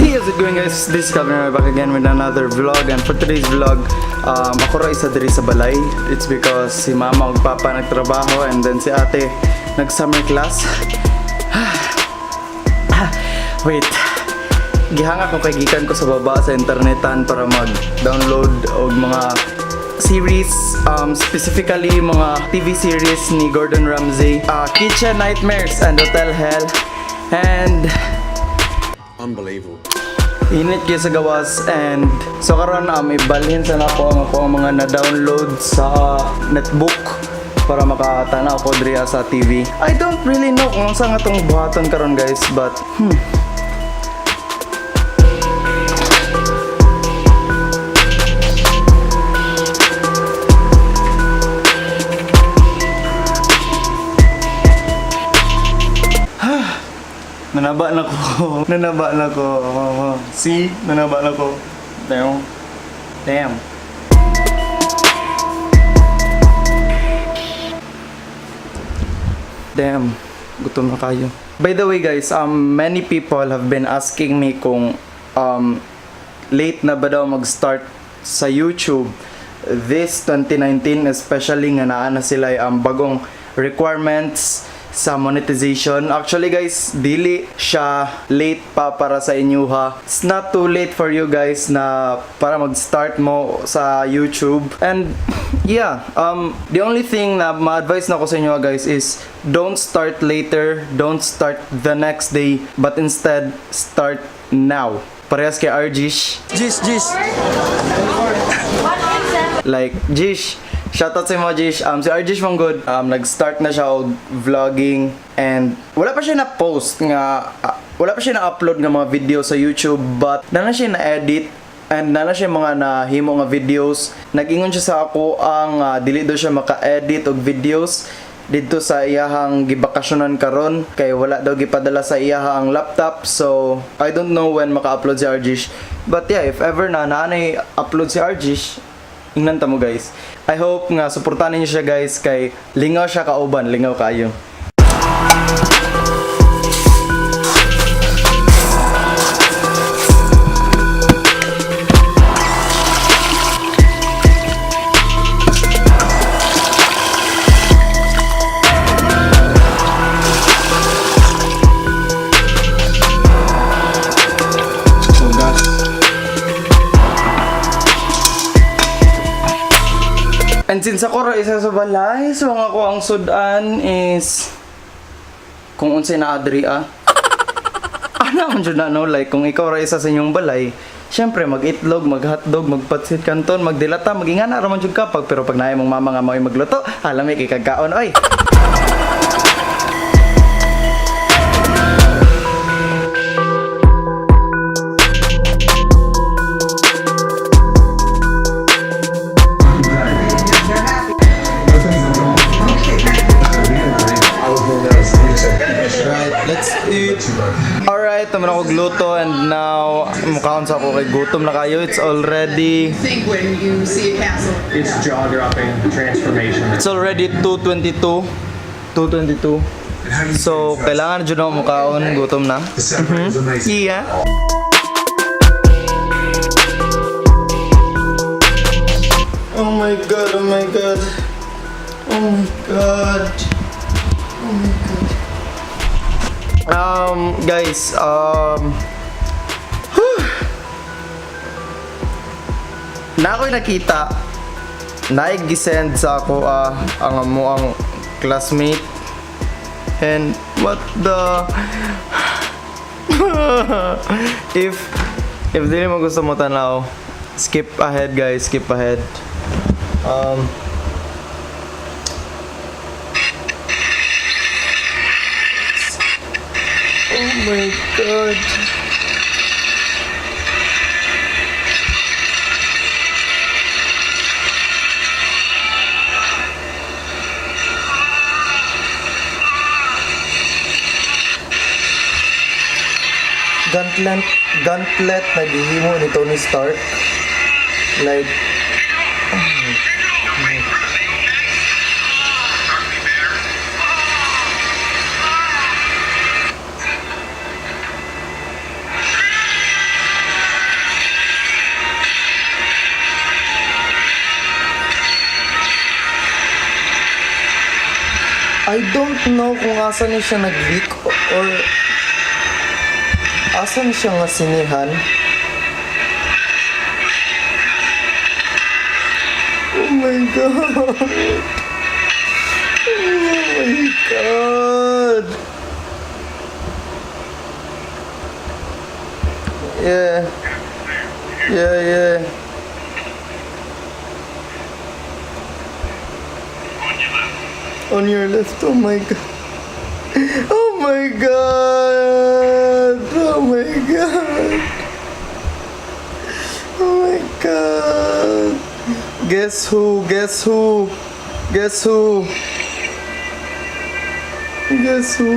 Hey, how's it going guys? This is Kelvin back again with another vlog. And for today's vlog, ako ra isa diri sa balay. It's because si mama ug papa nagtrabaho and then si ate nag-summer class. Wait. Gihanga ko kay gikan ko sa baba sa internetan para mag-download og mga series, specifically mga TV series ni Gordon Ramsay, Kitchen Nightmares and Hotel Hell, and unbelievable. Init kayo sa gawas. And so karon ibalhin sa nako ang mga na-download sa netbook para makatanaw ko driya sa TV. I don't really know kung saan nga tong buhaton karon guys, but nanaba na ko. See? Nanaba na ko. Damn. Gutom na kayo. By the way guys, many people have been asking me kung late na ba daw mag-start sa YouTube this 2019, especially nga naa na sila bagong requirements sa monetization. Actually guys, dili siya late pa para sa inyo ha. It's not too late for you guys na para mag-start mo sa YouTube. And yeah, the only thing na ma-advise na ko sa inyo guys is don't start later, don't start the next day, but instead start now. Parehas kay Arjish. Jish. Like, Jish. Shoutout sa mga Jish. Si Arjish mong good. Nag-start na siya og vlogging and wala pa siya na-post nga, wala pa siya na-upload ng mga video sa YouTube, but na siya na-edit and na siya mga nahimo nga videos. Nag-ingon siya sa ako ang dili daw siya maka-edit og videos dito sa iyahang gibakasyonan karon kay wala daw gipadala sa iyahang laptop. So I don't know when maka-upload si Arjish, but yeah, if ever na naanay upload si Arjish, ingnan ta mo guys. I hope nga suportahan niyo siya guys kay lingaw siya kauban, lingaw kayo. And since ako ra isa sa balay, so ang ako ang sudan is kung unsay na adri ano man jud na no, like kung ikaw ra isa sa inyong balay, syempre mag-itlog, mag-hotdog, magpatsit kanton, magdilata, magingana ra man jud kapag, pero pag naay mong mama nga mao magluto, halami kay kagkaon oy. Let's eat. Alright, naman ako gluto and now mukhaon sa ako kay gutom na kayo. It's already think when you see a castle. It's jaw-dropping transformation. It's already 2:22. So kailangan dyan ako mukhaon, gutom na. Yeah. Oh my god. Guys, na ako'y nakita, naigisend sa ako ang classmate, and what the if dili mo gusto mo tanaw, skip ahead guys, skip ahead. Oh my god. Gauntlet na gihimo ni Tony Stark. Like, I don't know kung asa ni siya nag-leak or asa ni siya nga sinihan. Oh my god. Oh my god. Yeah. On your left. Oh my god. Oh my god. Oh my god. Oh my god. Guess who? Guess who? Guess who? Guess who?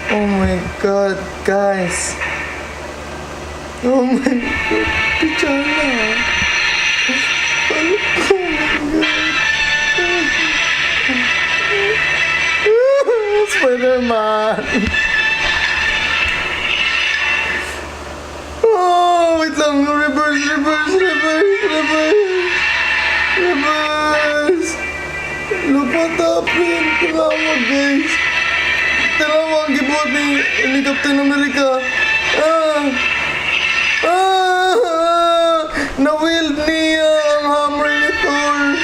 Oh my god, guys. Oh my god. Pichana. Oh my god. Spider-Man. Oh, wait lang. Reverse. Look what happened. Tinawag, guys. Tinawag, gibuhat ni Captain America. Na-wield niya ang hammer ni Thor.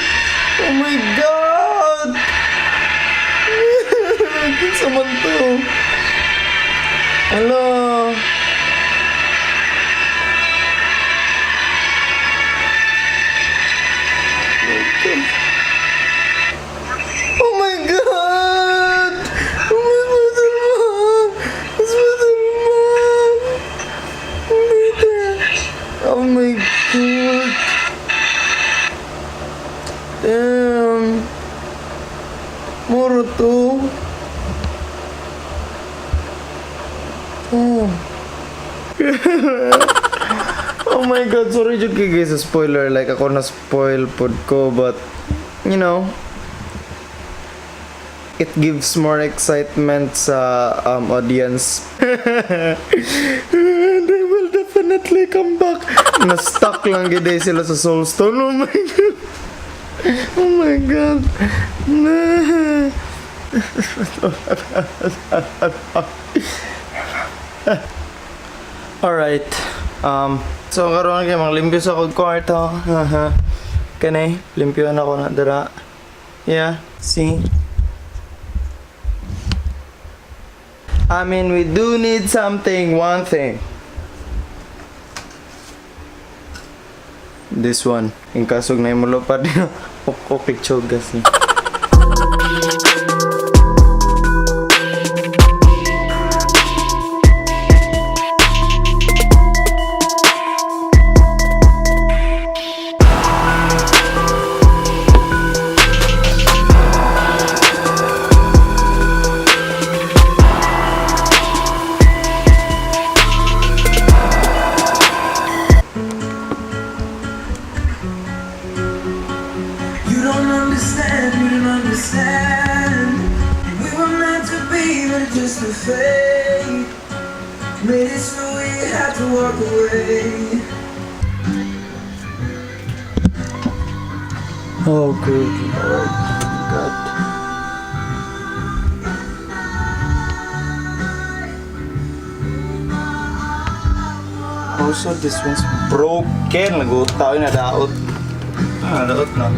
Oh my god. Samantha. Hello. Oh my god! Oh my Spider-Man! Spider-Man! Oh my god! Damn! Moro to! Oh. Oh my god, sorry jud kay guys sa spoiler, like ako na spoil pod ko, but you know, it gives more excitement sa audience. They will definitely come back. Na-stuck lang gid sila sa Soulstone. Oh my god. Oh my god. Alright. So karon kay manglimpyo sa kog kwarto. Kanay, limpyoan ako na dara. Yeah, see. I mean, we do need something, one thing. This one. In kasog na imulo pa din. Ok, chogas ni. Oh, good Lord. God. Also, this one's broken. Nag-uot tayo na daot. Daot na.